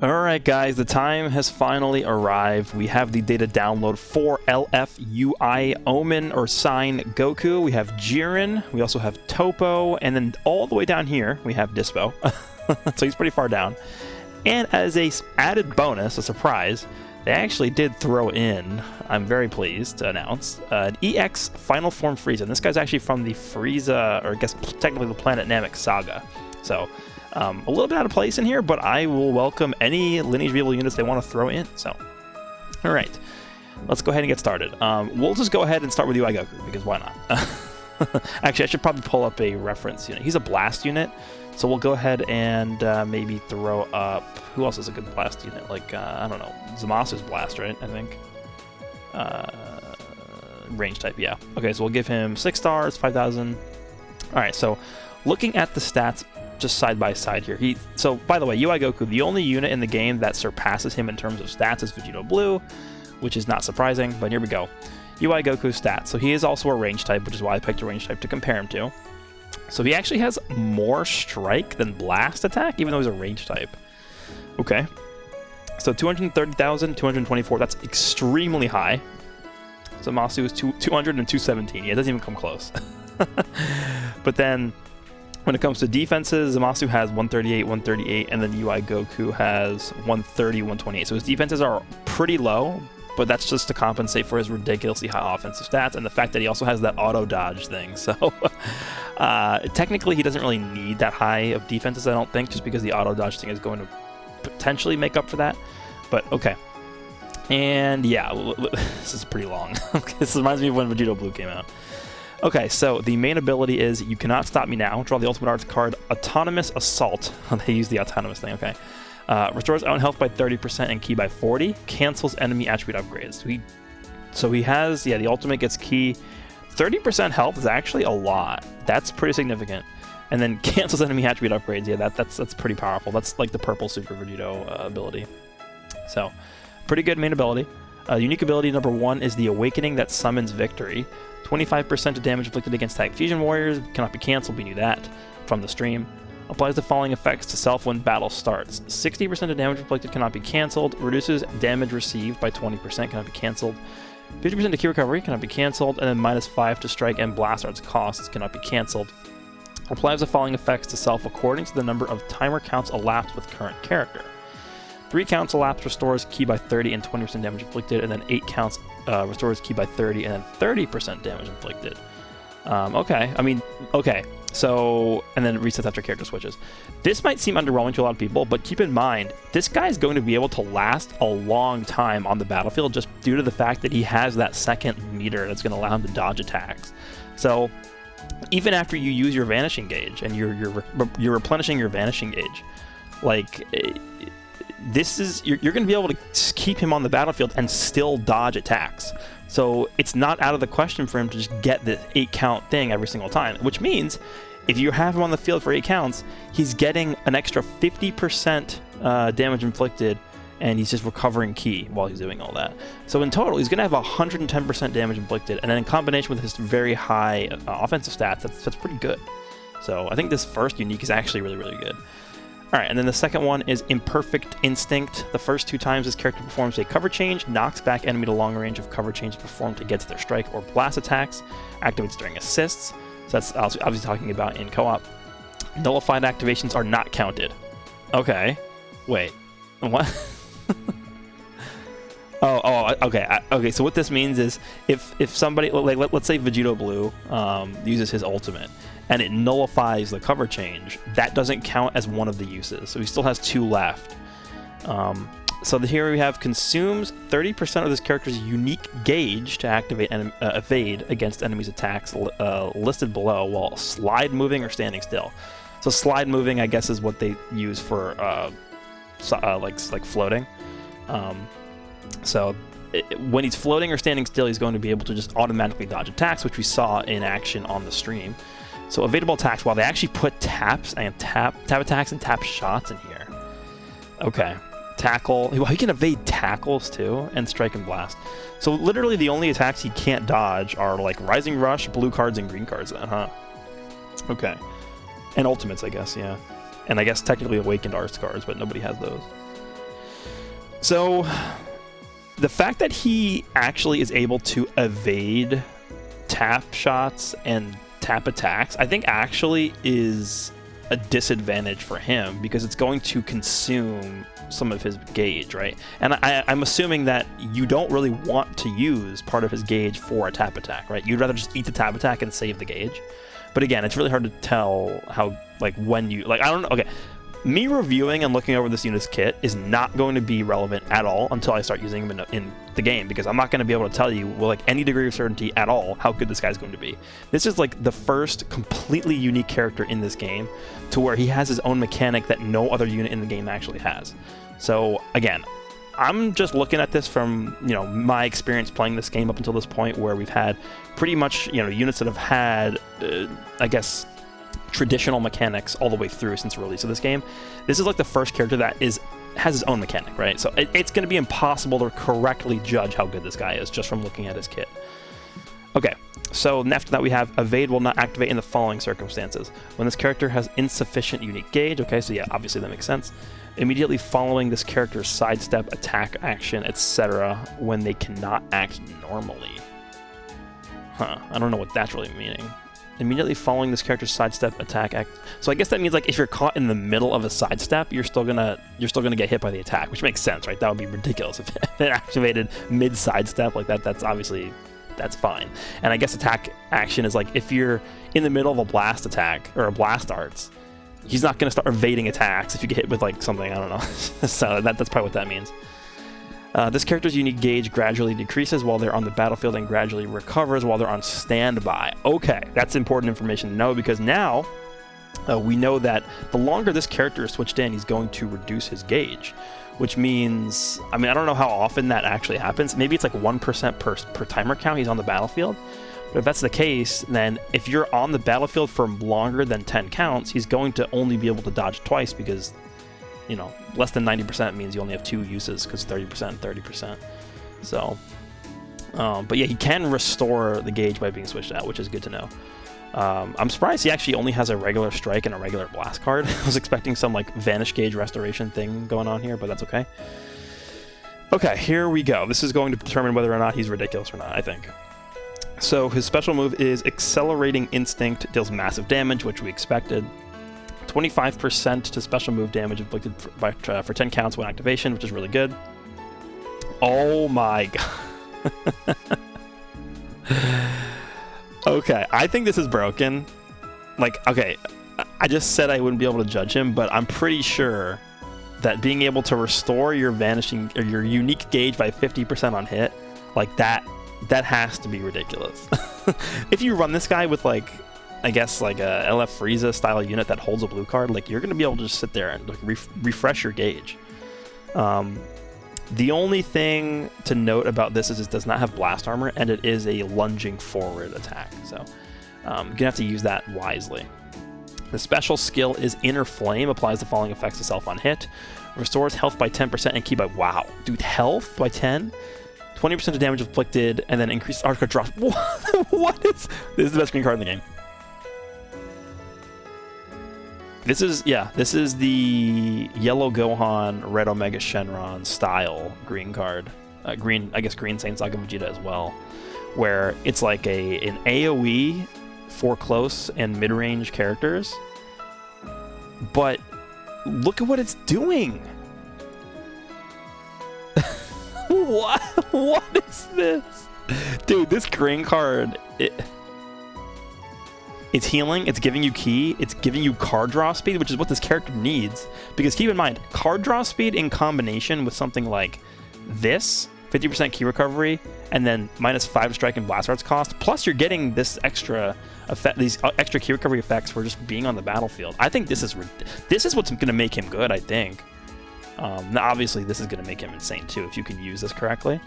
Alright guys, the time has finally arrived. We have the data download for LFUI Omen or Sign Goku. We have Jiren, we also have Toppo, and then all the way down here we have Dispo. So he's pretty far down. And as a added bonus, a surprise, they actually did throw in, I'm very pleased to announce, an EX Final Form Frieza. And this guy's actually from the Frieza, or I guess technically the Planet Namek saga. So a little bit out of place in here, but I will welcome any Lineage Vehicle units they want to throw in. So, all right, let's go ahead and get started. We'll just go ahead and start with UI Goku, because why not? Actually, I should probably pull up a reference unit. He's a blast unit, so we'll go ahead and maybe throw up... Who else is a good blast unit? Like, I don't know. Zamasu's blast, right? I think. Range type, yeah. Okay, so we'll give him 6 stars, 5,000. All right, so looking at the stats just side by side here. So, by the way, UI Goku, the only unit in the game that surpasses him in terms of stats is Vegito Blue, which is not surprising, but here we go. UI Goku stats. So he is also a range type, which is why I picked a range type to compare him to. So he actually has more strike than blast attack, even though he's a range type. Okay. So 230,000, 224, that's extremely high. Zamasu is 200 and 217. Yeah, it doesn't even come close. But then when it comes to defenses, Zamasu has 138, 138, and then UI Goku has 130, 128. So his defenses are pretty low, but that's just to compensate for his ridiculously high offensive stats and the fact that he also has that auto dodge thing. So technically he doesn't really need that high of defenses, I don't think, just because the auto dodge thing is going to potentially make up for that. But okay. And yeah, this is pretty long. This reminds me of when Vegito Blue came out. Okay, so the main ability is You Cannot Stop Me Now. Draw the Ultimate Arts card, Autonomous Assault. They use the autonomous thing, okay. Restores own health by 30% and ki by 40. Cancels enemy attribute upgrades. So he has, yeah, the ultimate gets ki. 30% health is actually a lot. That's pretty significant. And then cancels enemy attribute upgrades. Yeah, that's pretty powerful. That's like the purple Super Vegito ability. So, pretty good main ability. Unique ability number 1 is the Awakening that summons victory. 25% of damage inflicted against Tag Fusion Warriors cannot be cancelled. We knew that from the stream. Applies the following effects to self when battle starts. 60% of damage inflicted cannot be cancelled. Reduces damage received by 20%, cannot be cancelled. 50% to key recovery cannot be cancelled. And then -5 to strike and blast arts costs cannot be cancelled. Applies the following effects to self according to the number of timer counts elapsed with current character. 3 counts elapsed restores ki by 30 and 20% damage inflicted, and then 8 counts restores ki by 30 and then 30% damage inflicted. Okay, I mean, okay, so, and then it resets after character switches. This might seem underwhelming to a lot of people, but keep in mind, this guy's going to be able to last a long time on the battlefield just due to the fact that he has that second meter that's going to allow him to dodge attacks. So, even after you use your Vanishing Gauge, and you're replenishing your Vanishing Gauge, like... you're going to be able to keep him on the battlefield and still dodge attacks. So it's not out of the question for him to just get the 8 count thing every single time, which means if you have him on the field for 8 counts, he's getting an extra 50% damage inflicted, and he's just recovering ki while he's doing all that. So in total, he's going to have 110% damage inflicted, and then in combination with his very high offensive stats, that's pretty good. So I think this first unique is actually really, really good. Alright, and then the second one is Imperfect Instinct. The first 2 times this character performs a cover change, knocks back enemy to long range of cover change performed against their strike or blast attacks, activates during assists. So that's obviously talking about in co-op. Nullified activations are not counted. Okay. Wait. What? Okay, so what this means is if somebody, like, let's say Vegito Blue uses his ultimate, and it nullifies the cover change, that doesn't count as one of the uses. So he still has 2 left. So here we have consumes 30% of this character's unique gauge to activate and evade against enemies' attacks listed below while slide moving or standing still. So slide moving, I guess, is what they use for like floating. When he's floating or standing still, he's going to be able to just automatically dodge attacks, which we saw in action on the stream. So evadable attacks, while they actually put taps and tap attacks and tap shots in here. Okay. Tackle. Well, he can evade tackles too, and strike and blast. So literally the only attacks he can't dodge are like Rising Rush, blue cards, and green cards then, huh? Okay. And ultimates, I guess, yeah. And I guess technically Awakened Arts cards, but nobody has those. So the fact that he actually is able to evade tap shots and tap attacks, I think actually is a disadvantage for him because it's going to consume some of his gauge, right? And I'm assuming that you don't really want to use part of his gauge for a tap attack, right? You'd rather just eat the tap attack and save the gauge. But again, it's really hard to tell how, like, when you, like, I don't know. Okay, me reviewing and looking over this unit's kit is not going to be relevant at all until I start using him in the game, because I'm not going to be able to tell you with like any degree of certainty at all how good this guy's going to be. This is like the first completely unique character in this game to where he has his own mechanic that no other unit in the game actually has. So again, I'm just looking at this from, you know, my experience playing this game up until this point, where we've had pretty much, you know, units that have had, I guess, traditional mechanics all the way through since the release of this game. This is like the first character that has his own mechanic, right? So it's going to be impossible to correctly judge how good this guy is just from looking at his kit. Okay, so after that we have evade will not activate in the following circumstances: when this character has insufficient unique gauge. Okay, so yeah, obviously that makes sense. Immediately following this character's sidestep, attack action, etc., when they cannot act normally. I don't know what that's really meaning. Immediately following this character's sidestep, attack act. So I guess that means like if you're caught in the middle of a sidestep, you're still gonna get hit by the attack, which makes sense, right? That would be ridiculous if it activated mid sidestep like that. That's obviously, that's fine. And I guess attack action is like if you're in the middle of a blast attack or a blast arts, he's not gonna start evading attacks if you get hit with like something, I don't know. So that's probably what that means. This character's unique gauge gradually decreases while they're on the battlefield and gradually recovers while they're on standby. Okay, that's important information to know, because now we know that the longer this character is switched in, he's going to reduce his gauge, which means, I mean, I don't know how often that actually happens. Maybe it's like 1% per timer count he's on the battlefield. But if that's the case, then if you're on the battlefield for longer than 10 counts, he's going to only be able to dodge twice, because, you know, less than 90% means you only have 2 uses, because 30% and 30%. So, but yeah, he can restore the gauge by being switched out, which is good to know. I'm surprised he actually only has a regular strike and a regular blast card. I was expecting some like vanish gauge restoration thing going on here, but that's okay. Okay, here we go. This is going to determine whether or not he's ridiculous or not, I think. So his special move is Accelerating Instinct, deals massive damage, which we expected. 25% to special move damage inflicted for 10 counts when activation, which is really good. Oh my god. Okay, I think this is broken. Like, okay, I just said I wouldn't be able to judge him, but I'm pretty sure that being able to restore your vanishing or your unique gauge by 50% on hit, like that has to be ridiculous. If you run this guy with like, I guess like a LF Frieza style unit that holds a blue card, like you're gonna be able to just sit there and like refresh your gauge. The only thing to note about this is it does not have blast armor, and it is a lunging forward attack, so you're gonna have to use that wisely. The special skill is Inner Flame, applies the following effects to self on hit, restores health by 10% and ki by, wow, dude, health by 10, 20% of damage inflicted, and then increased art card drops. What is this? Is the best green card in the game. This is the yellow Gohan, red Omega Shenron style green card. Green Saiyan Saga Vegeta as well, where it's like an AoE for close and mid-range characters. But look at what it's doing. What is this? Dude, this green card, it's healing, it's giving you ki, it's giving you card draw speed, which is what this character needs. Because keep in mind, card draw speed in combination with something like this, 50% ki recovery, and then -5 strike and blast arts cost, plus you're getting this extra effect, these extra ki recovery effects for just being on the battlefield. I think this is what's going to make him good, I think. Now obviously this is going to make him insane too if you can use this correctly.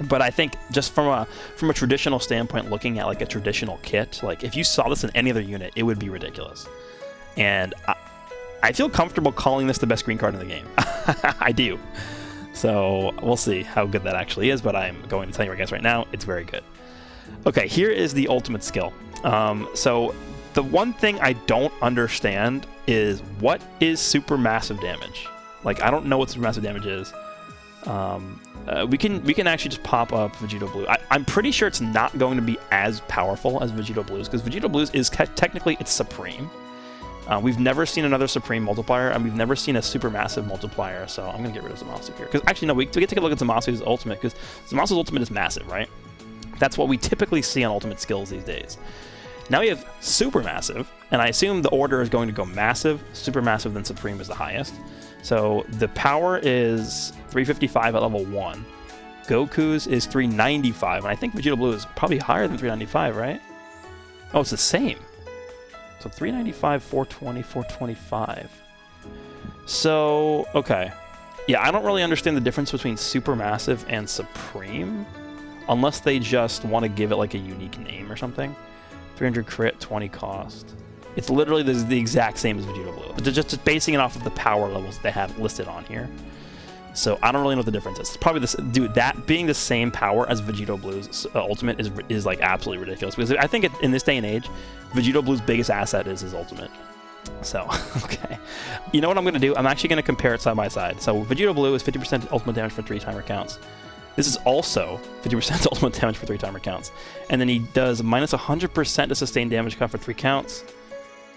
But I think just from a traditional standpoint, looking at like a traditional kit, like if you saw this in any other unit, it would be ridiculous. And I feel comfortable calling this the best green card in the game. I do. So we'll see how good that actually is, but I'm going to tell you guys right now, it's very good. Okay, here is the ultimate skill. So the one thing I don't understand is what is supermassive damage? Like, I don't know what supermassive damage is. We can actually just pop up Vegito Blue. I'm pretty sure it's not going to be as powerful as Vegito Blues, because Vegito Blues is technically it's Supreme. We've never seen another Supreme multiplier, and we've never seen a Supermassive multiplier, so I'm going to get rid of Zamasu here. Because actually, no, we get to take a look at Zamasu's ultimate, because Zamasu's ultimate is massive, right? That's what we typically see on ultimate skills these days. Now we have Supermassive, and I assume the order is going to go Massive, Supermassive, then Supreme is the highest. So the power is 355 at level 1. Goku's is 395, and I think Vegito Blue is probably higher than 395, right? Oh, it's the same. So 395, 420, 425. So, okay. Yeah, I don't really understand the difference between Supermassive and Supreme, unless they just want to give it like a unique name or something. 300 crit, 20 cost. It's literally the exact same as Vegito Blue, but they're just basing it off of the power levels they have listed on here. So I don't really know what the difference is. It's probably this, dude. That being the same power as Vegito Blue's ultimate is like absolutely ridiculous, because I think in this day and age, Vegito Blue's biggest asset is his ultimate. So okay, you know what I'm gonna do? I'm actually gonna compare it side by side. So Vegito Blue is 50% ultimate damage for 3-timer counts. This is also 50% ultimate damage for 3-timer counts, and then he does minus 100% to sustain damage count for 3 counts.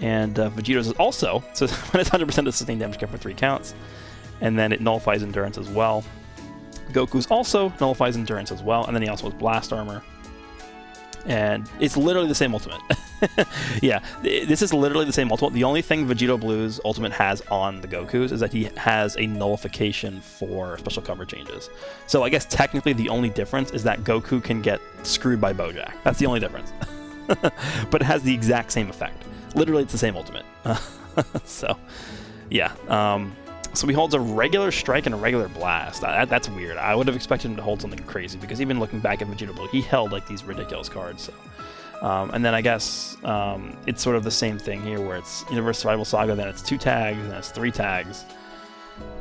And Vegito's is also so minus 100% to sustain damage count for 3 counts. And then it nullifies endurance as well. Goku's also nullifies endurance as well, and then he also has blast armor. And it's literally the same ultimate. Yeah, this is literally the same ultimate. The only thing Vegito Blue's ultimate has on the Goku's is that he has a nullification for special cover changes. So I guess technically the only difference is that Goku can get screwed by Bojack. That's the only difference. But it has the exact same effect. Literally, it's the same ultimate. So, yeah. So he holds a regular strike and a regular blast. That's weird. I would have expected him to hold something crazy, because even looking back at Vegito Blue, he held like these ridiculous cards. So. And then I guess it's sort of the same thing here, where it's Universe Survival Saga, then it's 2 tags, and then it's 3 tags.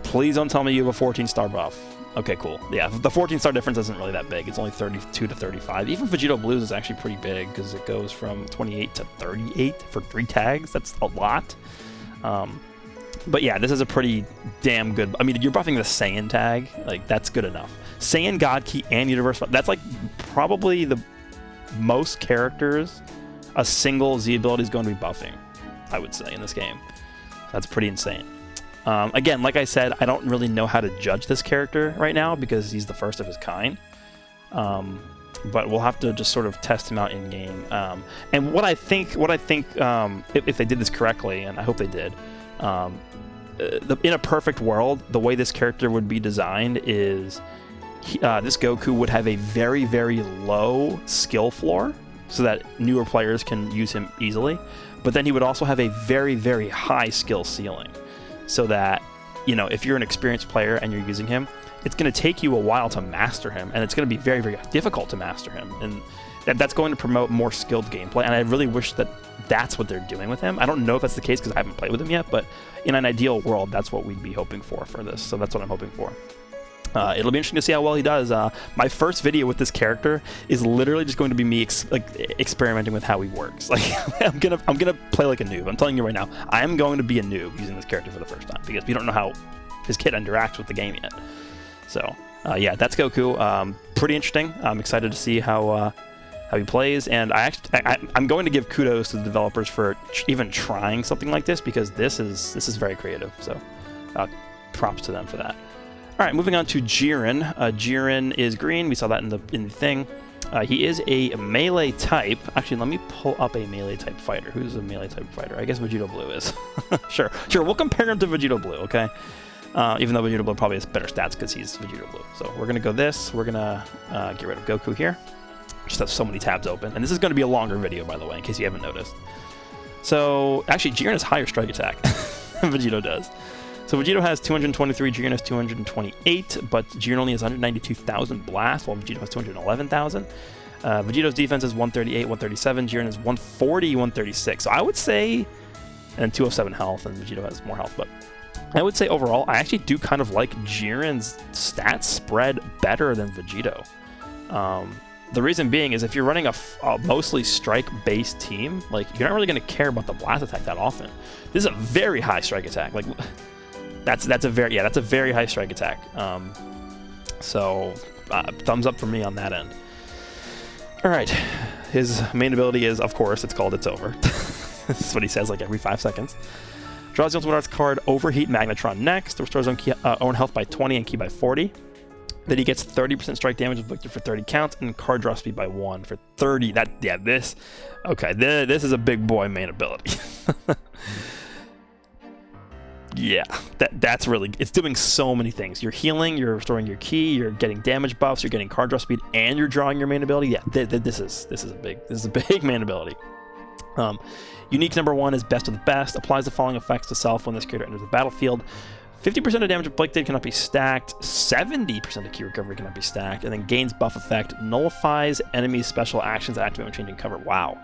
Please don't tell me you have a 14-star buff. Okay, cool. Yeah, the 14-star difference isn't really that big. It's only 32 to 35. Even Vegito Blues is actually pretty big, because it goes from 28 to 38 for 3 tags. That's a lot. But yeah, this is a pretty damn good... I mean, you're buffing the Saiyan tag. Like, that's good enough. Saiyan, God Key, and Universe... That's, like, probably the most characters a single Z ability is going to be buffing, I would say, in this game. That's pretty insane. Again, like I said, I don't really know how to judge this character right now, because he's the first of his kind. But we'll have to just sort of test him out in game. And what I think, if they did this correctly, and I hope they did, in a perfect world, the way this character would be designed is this Goku would have a very, very low skill floor, so that newer players can use him easily. But then he would also have a very, very high skill ceiling, so that, you know, if you're an experienced player and you're using him, it's going to take you a while to master him, and it's going to be very, very difficult to master him. And that's going to promote more skilled gameplay, and I really wish that that's what they're doing with him. I don't know if that's the case, because I haven't played with him yet, but in an ideal world, that's what we'd be hoping for this. So that's what I'm hoping for. It'll be interesting to see how well he does. My first video with this character is literally just going to be me experimenting with how he works. Like, I'm gonna play like a noob. I'm telling you right now, I am going to be a noob using this character for the first time, because we don't know how his kid interacts with the game yet. So yeah, that's Goku. Pretty interesting. I'm excited to see how he plays, and I'm going to give kudos to the developers for even trying something like this, because this is very creative. So props to them for that. All right, moving on to Jiren. Jiren is green. We saw that in the thing. He is a melee type. Actually, let me pull up a melee type fighter. Who's a melee type fighter? I guess Vegito Blue is. Sure. We'll compare him to Vegito Blue, okay? Even though Vegito Blue probably has better stats because he's Vegito Blue. So we're going to go this. We're going to get rid of Goku here. Just have so many tabs open. And this is going to be a longer video, by the way, in case you haven't noticed. So, actually, Jiren has higher strike attack than Vegito does. So Vegito has 223, Jiren has 228, but Jiren only has 192,000 blast, while Vegito has 211,000. Vegito's defense is 138, 137, Jiren is 140, 136. So I would say, and 207 health, and Vegito has more health, but I would say overall, I actually do kind of like Jiren's stats spread better than Vegito. The reason being is if you're running a mostly strike-based team, like, you're not really going to care about the blast attack that often. This is a very high strike attack. Like, that's a very high strike attack. So, thumbs up for me on that end. Alright, his main ability is, of course, it's called It's Over. This is what he says like every 5 seconds. Draws the Ultimate Arts card, Overheat Magnetron next. Restores own health by 20 and ki by 40. Then he gets 30% strike damage inflicted for 30 counts, and card draw speed by 1 for 30. This is a big boy main ability. Yeah, that's really, it's doing so many things. You're healing, you're restoring your ki, you're getting damage buffs, you're getting card draw speed, and you're drawing your main ability. Yeah, this is a big main ability. Unique number 1 is Best of the Best. Applies the following effects to self when this character enters the battlefield. 50% of damage inflicted cannot be stacked. 70% of ki recovery cannot be stacked, and then gains buff effect. Nullifies enemies' special actions that activate when changing cover. Wow.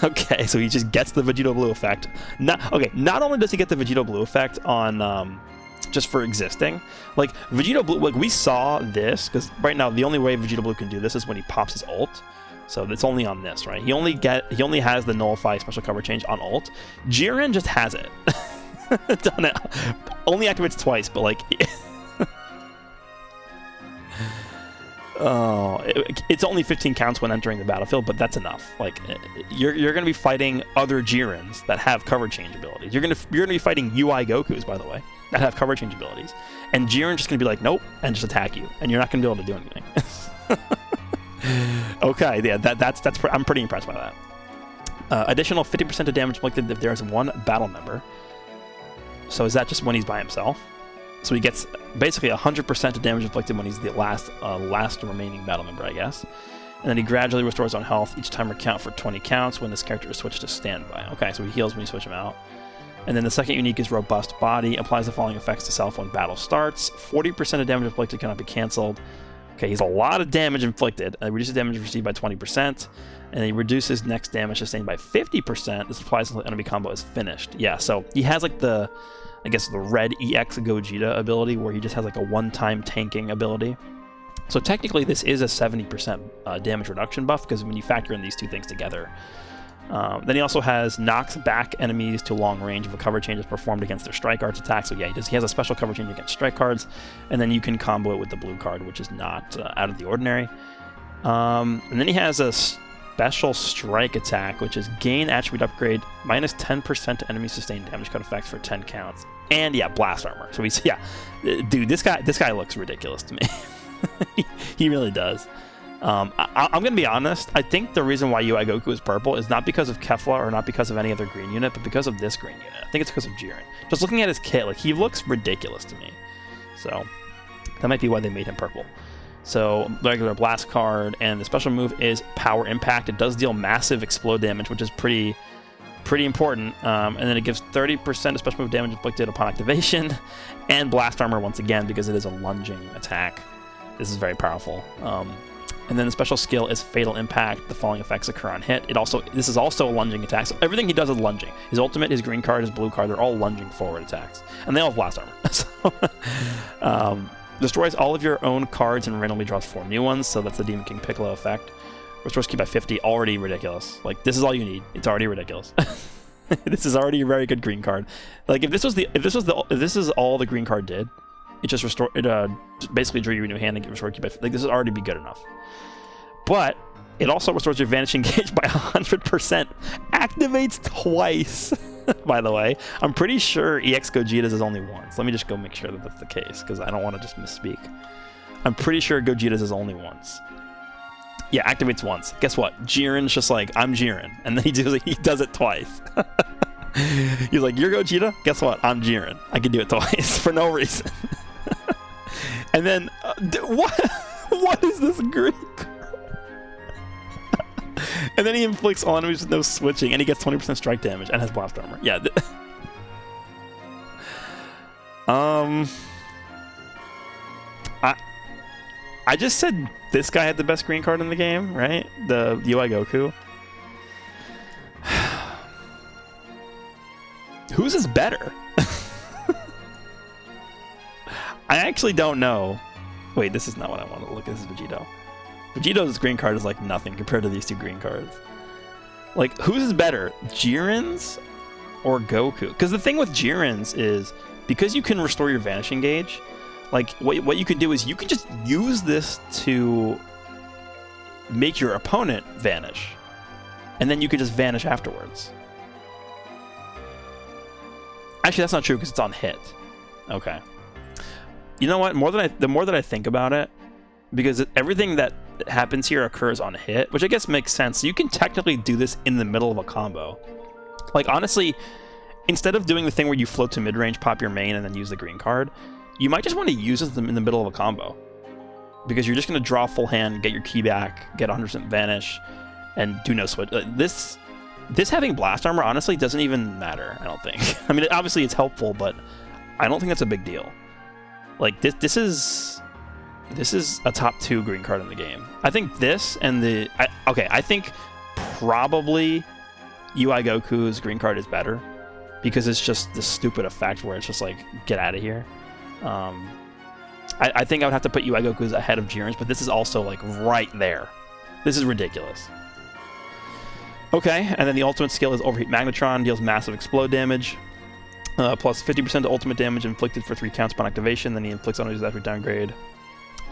Okay, so he just gets the Vegito Blue effect. Not only does he get the Vegito Blue effect on just for existing, like Vegito Blue, like we saw this because right now the only way Vegito Blue can do this is when he pops his ult. So it's only on this, right? He only has the nullify special cover change on ult. Jiren just has it. Done it. Only activates twice, but like it's only 15 counts when entering the battlefield, but that's enough. Like you're gonna be fighting other Jiren's that have cover change abilities. You're gonna be fighting UI Gokus, by the way, that have cover change abilities, and Jiren's just gonna be like nope and just attack you, and you're not gonna be able to do anything. Okay, yeah, I'm pretty impressed by that. Additional 50% of damage inflicted if there is one battle member. So is that just when he's by himself? So he gets basically 100% of damage inflicted when he's the last remaining battle member, I guess. And then he gradually restores on health each time recount for 20 counts when this character is switched to standby. Okay, so he heals when you switch him out. And then the second unique is Robust Body. Applies the following effects to self when battle starts. 40% of damage inflicted cannot be cancelled. Okay, he's a lot of damage inflicted. Reduces damage received by 20. And he reduces next damage sustained by 50%. This applies until the enemy combo is finished. Yeah, so he has like the red EX Gogeta ability where he just has like a one-time tanking ability. So technically this is a 70% damage reduction buff because when you factor in these two things together. Then he also has knocks back enemies to long range if a cover change is performed against their strike arts attack. So yeah, he has a special cover change against strike cards, and then you can combo it with the blue card, which is not out of the ordinary. And then he has a special strike attack, which is gain attribute upgrade minus 10% to enemy sustained damage card effects for 10 counts. And yeah, blast armor. So dude, this guy looks ridiculous to me. He really does. I'm going to be honest. I think the reason why UI Goku is purple is not because of Kefla or not because of any other green unit, but because of this green unit. I think it's because of Jiren. Just looking at his kit, like he looks ridiculous to me. So that might be why they made him purple. So regular blast card, and the special move is Power Impact. It does deal massive explode damage, which is pretty important. And then it gives 30% of special move damage inflicted upon activation, and blast armor once again because it is a lunging attack. This is very powerful. And then the special skill is Fatal Impact. The following effects occur on hit. This is also a lunging attack. So everything he does is lunging. His ultimate, his green card, his blue card, they're all lunging forward attacks. And they all have blast armor. Destroys all of your own cards and randomly draws 4 new ones. So that's the Demon King Piccolo effect. Restores ki by 50. Already ridiculous. Like this is all you need. It's already ridiculous. This is already a very good green card. Like if this is all the green card did, it just basically drew you a new hand and restored ki by 50. Like this would already be good enough. But it also restores your Vanishing Gauge by 100%. Activates twice, by the way. I'm pretty sure EX Gogeta's is only once. Let me just go make sure that that's the case, because I don't want to just misspeak. I'm pretty sure Gogeta's is only once. Yeah, activates once. Guess what? Jiren's just like, I'm Jiren. And then he does it twice. He's like, you're Gogeta? Guess what? I'm Jiren. I can do it twice for no reason. And then, what is this green card? And then he inflicts all enemies with no switching, and he gets 20% strike damage and has blast armor. Yeah. I just said this guy had the best green card in the game, right? The UI Goku. Whose is better? I actually don't know. Wait, this is not what I want to look at. This is Vegito. Vegito's green card is like nothing compared to these two green cards. Like, whose is better, Jiren's or Goku? Because the thing with Jiren's is, because you can restore your Vanishing Gauge, Like, what you could do is you can just use this to make your opponent vanish. And then you could just vanish afterwards. Actually, that's not true because it's on hit. Okay. You know what? The more that I think about it, because everything that happens here occurs on hit, which I guess makes sense. So you can technically do this in the middle of a combo. Like, honestly, instead of doing the thing where you float to mid-range, pop your main, and then use the green card, you might just want to use it in the middle of a combo. Because you're just going to draw full hand, get your key back, get 100% vanish, and do no switch. This having blast armor, honestly, doesn't even matter, I don't think. I mean, obviously it's helpful, but I don't think that's a big deal. Like, this is a top 2 green card in the game. I think this and I think probably UI Goku's green card is better because it's just this stupid effect where it's just like, get out of here. I think I would have to put UI Goku's ahead of JIREN'S, but this is also like right there. This is ridiculous. Okay, and then the ultimate skill is Overheat Magnetron, deals massive explode damage, plus 50% ultimate damage inflicted for 3 counts upon activation, then he inflicts on his after downgrade.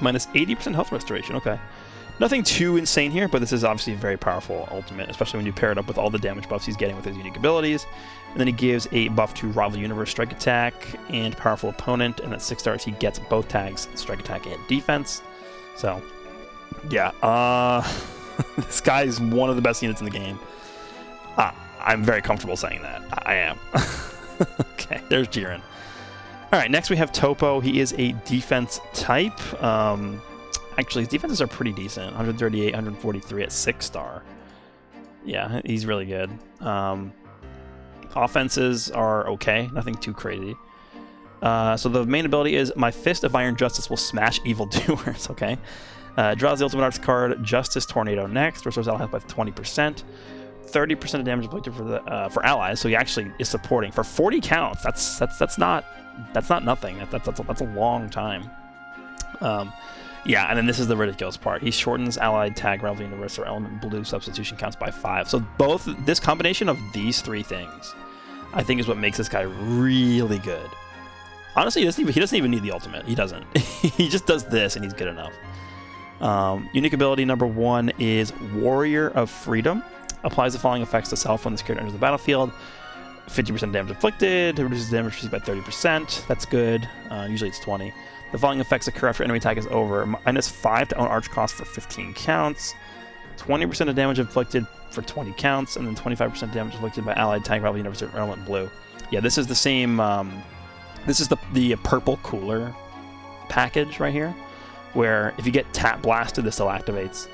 Minus 80% health restoration, okay. Nothing too insane here, but this is obviously a very powerful ultimate, especially when you pair it up with all the damage buffs he's getting with his unique abilities. And then he gives a buff to Rival Universe Strike Attack and Powerful Opponent, and at 6 stars he gets both tags, Strike Attack and Defense. So, yeah, this guy is one of the best units in the game. I'm very comfortable saying that. I am. Okay, there's Jiren. Alright, next we have Toppo. He is a defense type. Actually, his defenses are pretty decent. 138, 143 at 6 star. Yeah, he's really good. Offenses are okay. Nothing too crazy. So the main ability is My Fist of Iron Justice will smash evildoers. Okay. Draws the Ultimate Arts card, Justice Tornado next. Restores ally health by 20%. 30% of damage inflicted for allies. So he actually is supporting for 40 counts. That's not nothing. That's a long time. Yeah, and then this is the ridiculous part. He shortens allied tag, Rival Universe, or Element Blue substitution counts by 5. So this combination of these 3 things, I think, is what makes this guy really good. Honestly, he doesn't even need the ultimate. He doesn't. He just does this, and he's good enough. Unique ability number 1 is Warrior of Freedom. Applies the following effects to self when this character enters the battlefield. 50% damage inflicted. Reduces damage received by 30%. That's good. Usually it's 20. The following effects occur after enemy attack is over. Minus 5 to own arch cost for 15 counts. 20% of damage inflicted for 20 counts. And then 25% damage inflicted by allied tag, Rival Universe, or Element Blue. Yeah, this is the same... this is the purple cooler package right here. Where if you get tap blasted, this still activates.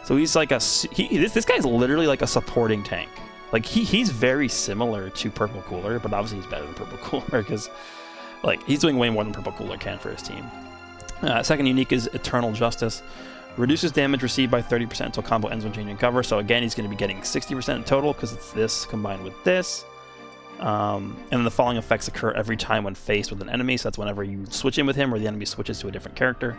So he's like this guy's literally like a supporting tank. Like he's very similar to Purple Cooler, but obviously he's better than Purple Cooler because like he's doing way more than Purple Cooler can for his team. Second unique is Eternal Justice. Reduces damage received by 30% until combo ends when changing cover. So again, he's going to be getting 60% in total because it's this combined with this. And then the following effects occur every time when faced with an enemy. So that's whenever you switch in with him or the enemy switches to a different character.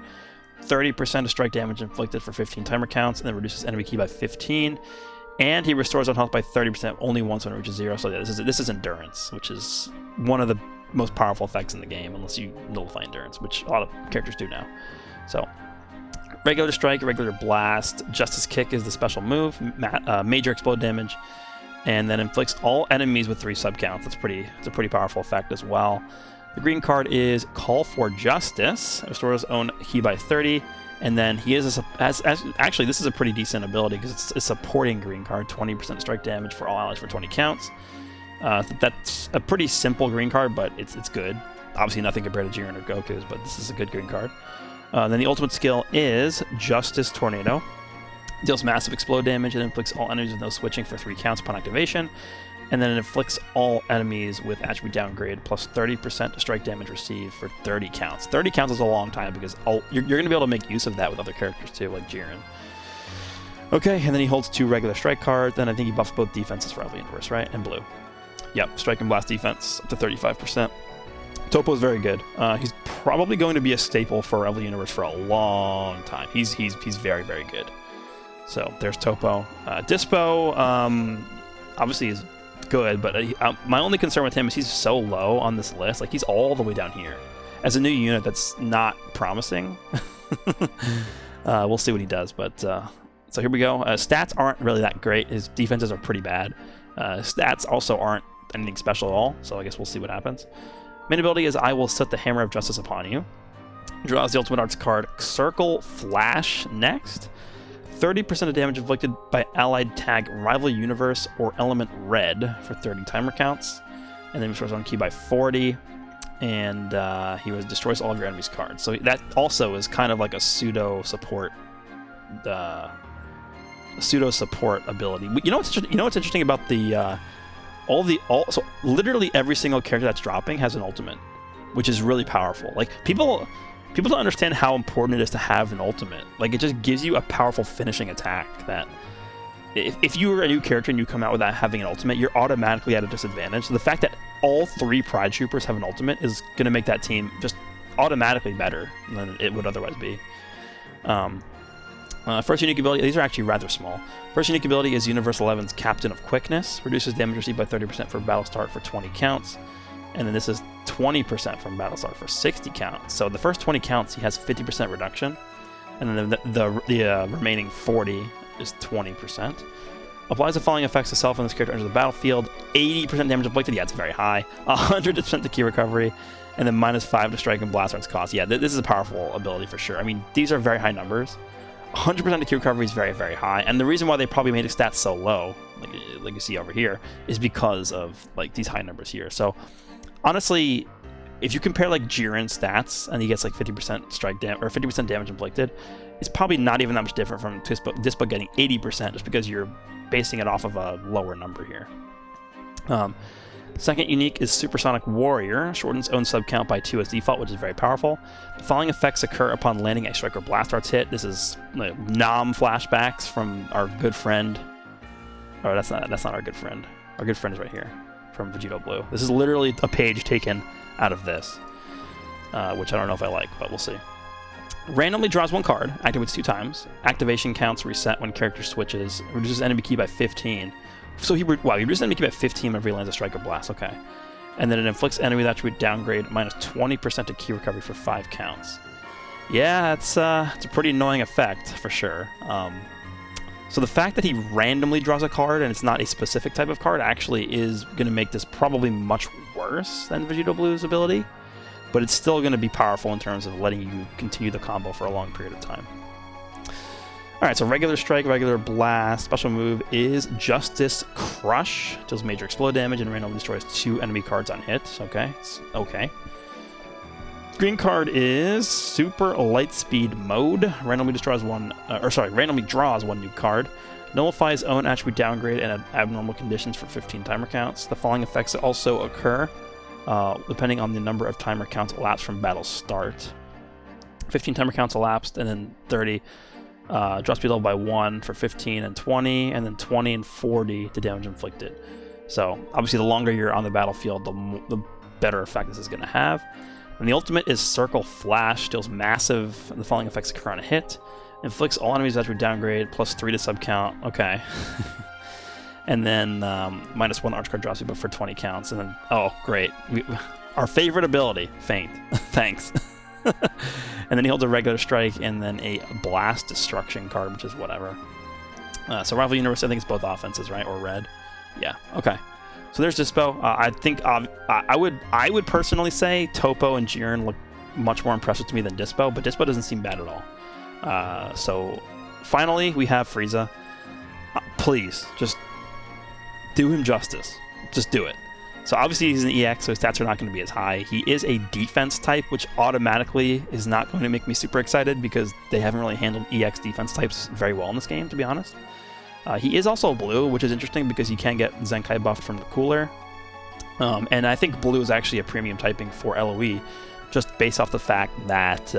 30% of strike damage inflicted for 15 timer counts, and then reduces enemy ki by 15. And he restores on health by 30% only once when it reaches 0. So yeah, this is Endurance, which is one of the most powerful effects in the game, unless you nullify Endurance, which a lot of characters do now. So, regular strike, regular blast, Justice Kick is the special move, major explode damage, and then inflicts all enemies with 3 sub-counts. It's a pretty powerful effect as well. The green card is Call for Justice. Restores own ki by 30, and then he is actually this is a pretty decent ability because it's a supporting green card, 20% strike damage for all allies for 20 counts. That's a pretty simple green card, but it's good. Obviously nothing compared to Jiren or Goku's, but this is a good green card. Then the ultimate skill is Justice Tornado. Deals massive explode damage and inflicts all enemies with no switching for 3 counts upon activation. And then it inflicts all enemies with attribute downgrade plus 30% strike damage received for 30 counts. 30 counts is a long time because you're going to be able to make use of that with other characters too, like Jiren. Okay, and then he holds 2 regular strike cards. Then I think he buffs both defenses for Rival Universe, right? And blue. Yep, strike and blast defense up to 35%. Toppo is very good. He's probably going to be a staple for Rival Universe for a long time. He's very, very good. So there's Toppo. Dispo, obviously is good, but my only concern with him is he's so low on this list. Like, he's all the way down here. as a new unit, that's not promising. We'll see what he does, but so here we go. Stats aren't really that great. His defenses are pretty bad. Stats also aren't anything special at all, so I guess we'll see what happens. Main ability is I will set the Hammer of Justice upon you. Draws the Ultimate Arts card Circle Flash next. 30% of damage inflicted by allied tag Rival Universe or Element Red for 30 timer counts. And then restores on key by 40. And he destroys all of your enemy's cards. So that also is kind of like a pseudo support ability. You know what's interesting about the so literally every single character that's dropping has an ultimate, which is really powerful. Like people don't understand how important it is to have an ultimate. Like it just gives you a powerful finishing attack that if you were a new character and you come out without having an ultimate, you're automatically at a disadvantage. So the fact that all 3 Pride Troopers have an ultimate is going to make that team just automatically better than it would otherwise be. First unique ability, these are actually rather small. First unique ability is Universe 11's Captain of Quickness. Reduces damage received by 30% for battle start for 20 counts. And then this is 20% from battle start for 60 counts. So the first 20 counts, he has 50% reduction. And then the remaining 40 is 20%. Applies the following effects to self when this character enters the battlefield. 80% damage inflicted, yeah, it's very high. 100% to key recovery. And then -5 to strike and blast arts cost. Yeah, this is a powerful ability for sure. I mean, these are very high numbers. 100% to key recovery is very, very high. And the reason why they probably made his stats so low, like you see over here, is because of like these high numbers here. So honestly, if you compare like JIREN'S stats and he gets like 50% strike damage or 50% damage inflicted, it's probably not even that much different from Dispo getting 80% just because you're basing it off of a lower number here. Second unique is Supersonic Warrior. Shortens own sub count by 2 as default, which is very powerful. The following effects occur upon landing a strike or blast arts hit. This is Nom flashbacks from our good friend. Oh, that's not our good friend. Our good friend is right here from Vegito Blue. This is literally a page taken out of this, which I don't know if I like, but we'll see. Randomly draws 1 card, activates 2 times. Activation counts reset when character switches. Reduces enemy key by 15. So he reduces enemy key by 15 whenever he lands a strike or blast. Okay. And then it inflicts enemy with attribute downgrade -20% to key recovery for 5 counts. Yeah, it's a pretty annoying effect for sure. So the fact that he randomly draws a card and it's not a specific type of card actually is going to make this probably much worse than Vegito Blue's ability, but it's still going to be powerful in terms of letting you continue the combo for a long period of time. Alright, so regular strike, regular blast. Special move is Justice Crush. Deals major explode damage and randomly destroys 2 enemy cards on hit. Okay, it's okay. Green card is Super Lightspeed Mode. Randomly draws one new card. Nullifies own attribute downgrade and abnormal conditions for 15 timer counts. The following effects also occur depending on the number of timer counts elapsed from battle start. 15 timer counts elapsed, and then 30. Drop speed level by 1 for 15 and 20, and then 20 and 40 to damage inflicted. So obviously the longer you're on the battlefield, the better effect this is going to have. And the ultimate is Circle Flash. Deals massive, the following effects occur on a hit. Inflicts all enemies attribute downgrade, +3 to sub count. Okay. And then -1 arch card drop speed but for 20 counts. And then, oh, great. Our favorite ability, Feint. Thanks. And then he holds a regular strike and then a blast destruction card, which is whatever. So Rival Universe, I think it's both offenses, right? Or red. Yeah. Okay. So there's Dispo. I think I would personally say Toppo and Jiren look much more impressive to me than Dispo, but Dispo doesn't seem bad at all. So finally we have Frieza. Please just do him justice. Just do it. So obviously he's an EX, so his stats are not going to be as high. He is a defense type, which automatically is not going to make me super excited because they haven't really handled EX defense types very well in this game, to be honest. He is also blue, which is interesting because you can get Zenkai buffed from the cooler. And I think blue is actually a premium typing for LOE, just based off the fact that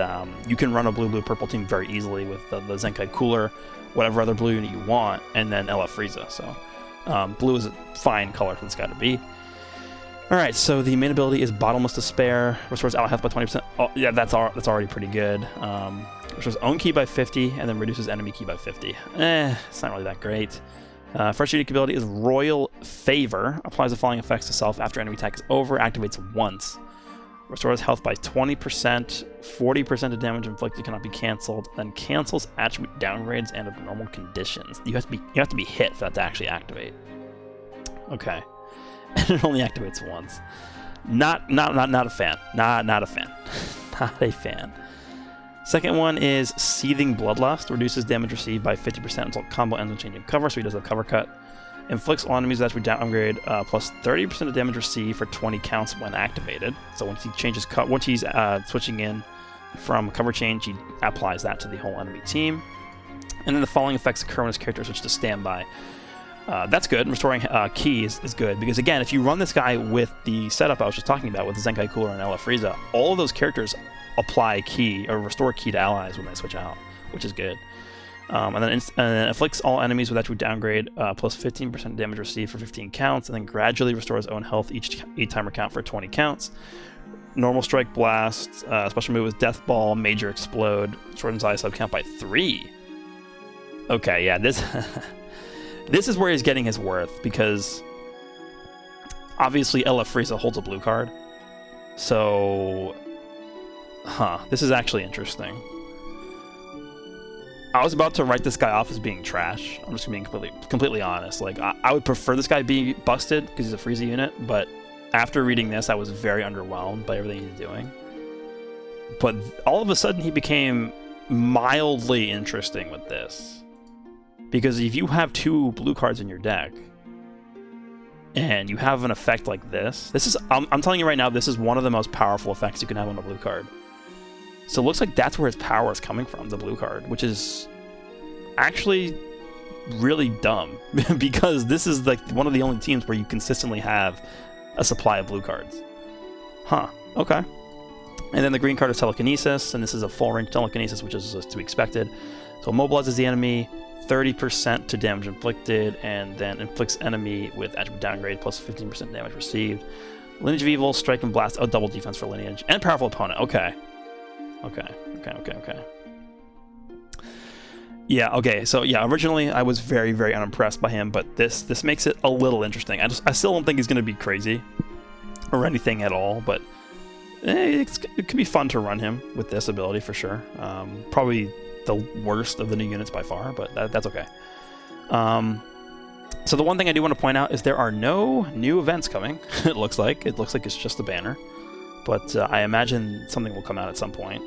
you can run a blue-blue-purple team very easily with the Zenkai cooler, whatever other blue unit you want, and then LF Frieza. So blue is a fine color for this guy to be. Alright, so the main ability is Bottomless Despair. Restores ally health by 20%. Oh, yeah, that's already pretty good. Restores own key by 50, and then reduces enemy key by 50. It's not really that great. First unique ability is Royal Favor. Applies the following effects to self after enemy attack is over. Activates once. Restores health by 20%, 40% of damage inflicted cannot be cancelled, then cancels attribute downgrades and under normal conditions. You have to be hit for that to actually activate. Okay. And it only activates once. Not a fan. Not a fan. Not a fan. Second one is Seething Bloodlust. Reduces damage received by 50% until combo ends with changing cover, so he does a cover cut. Inflicts all enemies that we downgrade plus 30% of damage received for 20 counts when activated. So once he changes once he's switching in from cover change, he applies that to the whole enemy team. And then the following effects occur when his character switches to standby. That's good. Restoring ki is good, because again, if you run this guy with the setup I was just talking about with the Zenkai Cooler and LF Frieza, all of those characters apply ki or restore ki to allies when they switch out, which is good. And then inflicts all enemies with attribute downgrade plus 15% damage received for 15 counts, and then gradually restores own health each timer count for 20 counts. Normal strike blast, special move is death ball, major explode, shortens eye sub count by 3. Okay, yeah, this this is where he's getting his worth, because obviously LF Frieza holds a blue card. So, this is actually interesting. I was about to write this guy off as being trash. I'm just being completely honest. Like, I would prefer this guy be busted because he's a Frieza unit, but after reading this, I was very underwhelmed by everything he's doing. But all of a sudden, he became mildly interesting with this. Because if you have 2 blue cards in your deck, and you have an effect like this, I'm telling you right now, this is one of the most powerful effects you can have on a blue card. So it looks like that's where his power is coming from, the blue card, which is actually really dumb, because this is like one of the only teams where you consistently have a supply of blue cards. Okay. And then the green card is Telekinesis, and this is a full range Telekinesis, which is to be expected. So immobilizes the enemy, 30% to damage inflicted, and then inflicts enemy with attribute downgrade plus 15% damage received. Lineage of Evil, Strike and Blast, double defense for Lineage, and powerful opponent. Okay. Yeah, okay, so yeah, originally I was very, very unimpressed by him, but this makes it a little interesting. I still don't think he's going to be crazy or anything at all, but it could be fun to run him with this ability for sure. Probably the worst of the new units by far, but that's okay. So the one thing I do want to point out is there are no new events coming. It looks like it's just a banner. But I imagine something will come out at some point.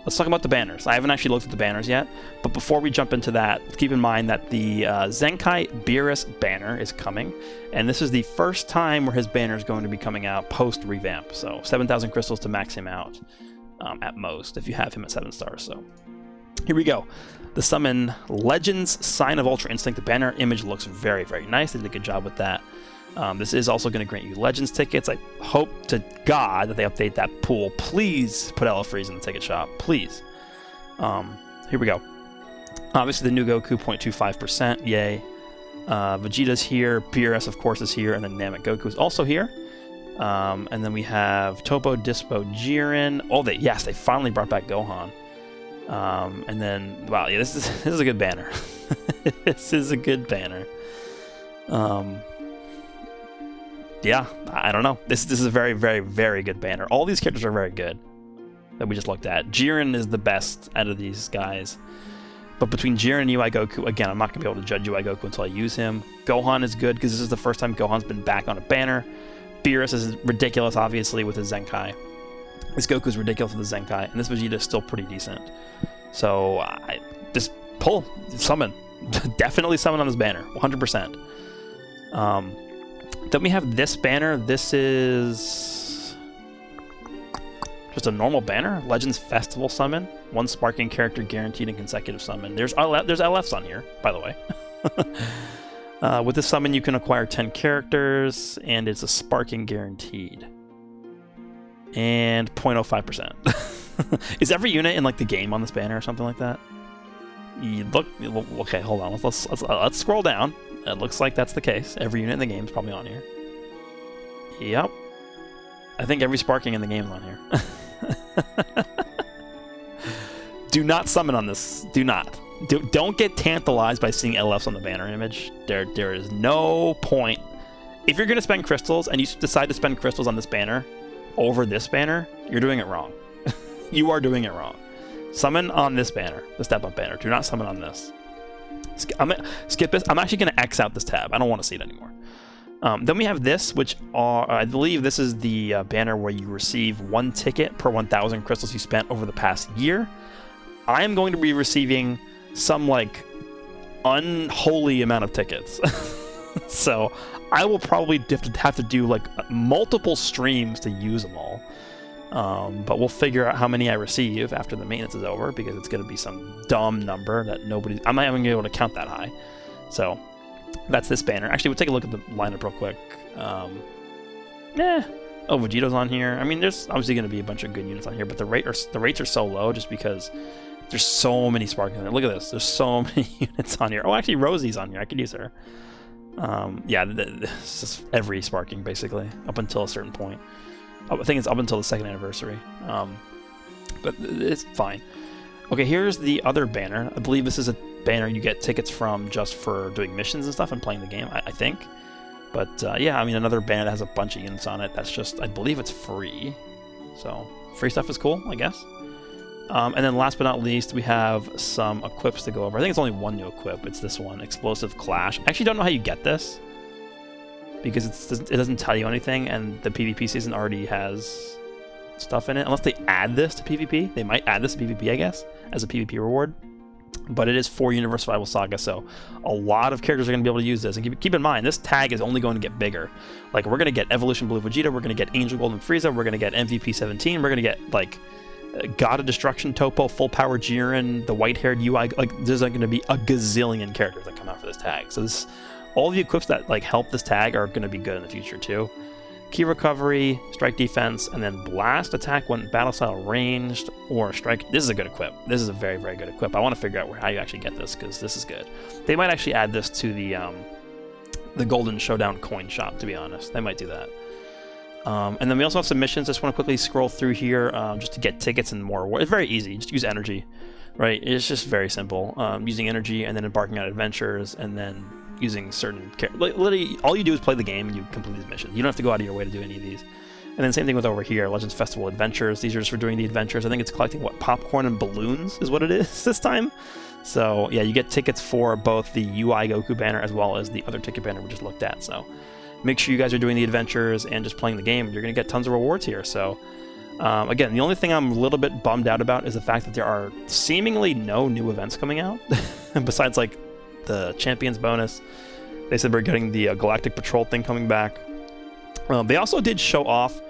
Let's talk about the banners. I haven't actually looked at the banners yet, but before we jump into that, keep in mind that the Zenkai Beerus banner is coming, and this is the first time where his banner is going to be coming out post-revamp. So 7,000 crystals to max him out at most, if you have him at 7 stars. So here we go. The summon Legends Sign of Ultra Instinct. The banner image looks very, very nice. They did a good job with that. This is also going to grant you Legends tickets. I hope to God that they update that pool. Please put LF Frieza in the ticket shop. Please. Here we go. Obviously, the new Goku, 0.25%. Yay. Vegeta's here. Beerus, of course, is here. And then Namek Goku is also here. And then we have Toppo, Dispo, Jiren. Oh, they finally brought back Gohan. And then, wow, yeah, this is a good banner. This is a good banner. Yeah, I don't know. This is a very, very, very good banner. All these characters are very good that we just looked at. Jiren is the best out of these guys. But between Jiren and UI Goku, again, I'm not going to be able to judge UI Goku until I use him. Gohan is good because this is the first time Gohan's been back on a banner. Beerus is ridiculous, obviously, with his Zenkai. This Goku's ridiculous with his Zenkai. And this Vegeta is still pretty decent. So, just pull, summon. Definitely summon on this banner, 100%. Then we have this banner. This is just a normal banner. Legends Festival summon. 1 sparking character guaranteed in consecutive summon. There's LFs on here, by the way. With this summon, you can acquire 10 characters, and it's a sparking guaranteed. And 0.05%. Is every unit in like the game on this banner or something like that? Okay, hold on. Let's scroll down. It looks like that's the case. Every unit in the game is probably on here. Yep. I think every sparking in the game is on here. Do not summon on this. Do not. Don't get tantalized by seeing LFs on the banner image. There is no point. If you're going to spend crystals and you decide to spend crystals on this banner, over this banner, you're doing it wrong. You are doing it wrong. Summon on this banner, the step-up banner. Do not summon on this. I'm gonna skip this. I'm actually going to X out this tab. I don't want to see it anymore. Then we have this, which are, I believe this is the banner where you receive 1 ticket per 1,000 crystals you spent over the past year. I am going to be receiving some, like, unholy amount of tickets. So I will probably have to do, like, multiple streams to use them all. But we'll figure out how many I receive after the maintenance is over, because it's going to be some dumb number that I'm not even going to be able to count that high. So that's this banner. Actually, we'll take a look at the lineup real quick. Oh, Vegito's on here. I mean, there's obviously going to be a bunch of good units on here, but the rates are so low just because there's so many sparkling. Look at this. There's so many units on here. Oh, actually, Rosie's on here. I could use her. Yeah, this is every sparking, basically, up until a certain point. I think it's up until the 2nd anniversary. But it's fine. Okay, here's the other banner. I believe this is a banner you get tickets from just for doing missions and stuff and playing the game, I think. But yeah, I mean, another banner that has a bunch of units on it. That's just, I believe it's free. So free stuff is cool, I guess. And then last but not least, we have some equips to go over. I think it's only one new equip. It's this one, Explosive Clash. I actually don't know how you get this, because it doesn't tell you anything, and the PvP season already has stuff in it. Unless they add this to PvP. They might add this to PvP, I guess, as a PvP reward. But it is for Universe Survival Saga, so a lot of characters are going to be able to use this. And keep in mind, this tag is only going to get bigger. Like, we're going to get Evolution Blue Vegeta, we're going to get Angel Golden Frieza, we're going to get MVP 17, we're going to get, like, God of Destruction Toppo, Full Power Jiren, the white-haired UI. Like, there's going to be a gazillion characters that come out for this tag. So this, all the equips that, like, help this tag are going to be good in the future, too. Key recovery, strike defense, and then blast attack when battle style ranged or strike. This is a good equip. This is a very, very good equip. I want to figure out how you actually get this, because this is good. They might actually add this to the Golden Showdown coin shop, to be honest. They might do that. And then we also have some missions. I just want to quickly scroll through here just to get tickets and more. It's very easy. Just use energy, right? It's just very simple. Using energy and then embarking on adventures and then using certain literally all you do is play the game and you complete these missions. You don't have to go out of your way to do any of these. And then same thing with over here, Legends Festival Adventures. These are just for doing the adventures. I think it's collecting popcorn and balloons is what it is this time. So yeah, you get tickets for both the UI Goku banner as well as the other ticket banner we just looked at. So make sure you guys are doing the adventures and just playing the game. You're going to get tons of rewards here. So again, the only thing I'm a little bit bummed out about is the fact that there are seemingly no new events coming out besides like the Champions bonus. They said we're getting the Galactic Patrol thing coming back. They also did show off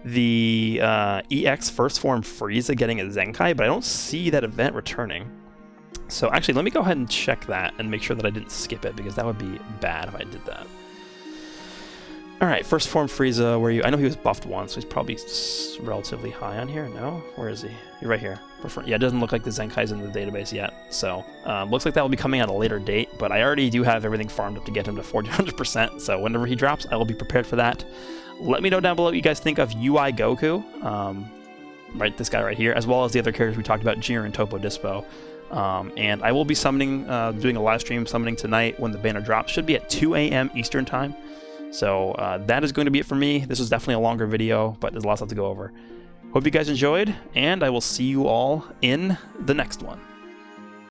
the EX First Form Frieza getting a Zenkai, but I don't see that event returning. So actually, let me go ahead and check that and make sure that I didn't skip it, because that would be bad if I did that. Alright, First Form Frieza, I know he was buffed once, so he's probably relatively high on here. No? Where is he? You're right here. Yeah, it doesn't look like the Zenkai's in the database yet, so looks like that will be coming at a later date, but I already do have everything farmed up to get him to 400%, so whenever he drops, I will be prepared for that. Let me know down below what you guys think of UI Goku, right, this guy right here, as well as the other characters we talked about, Jiren, Toppo, Dispo. And I will be summoning, doing a live stream summoning tonight when the banner drops. Should be at 2 a.m. Eastern time. So that is going to be it for me. This was definitely a longer video, but there's lots to go over. Hope you guys enjoyed, and I will see you all in the next one.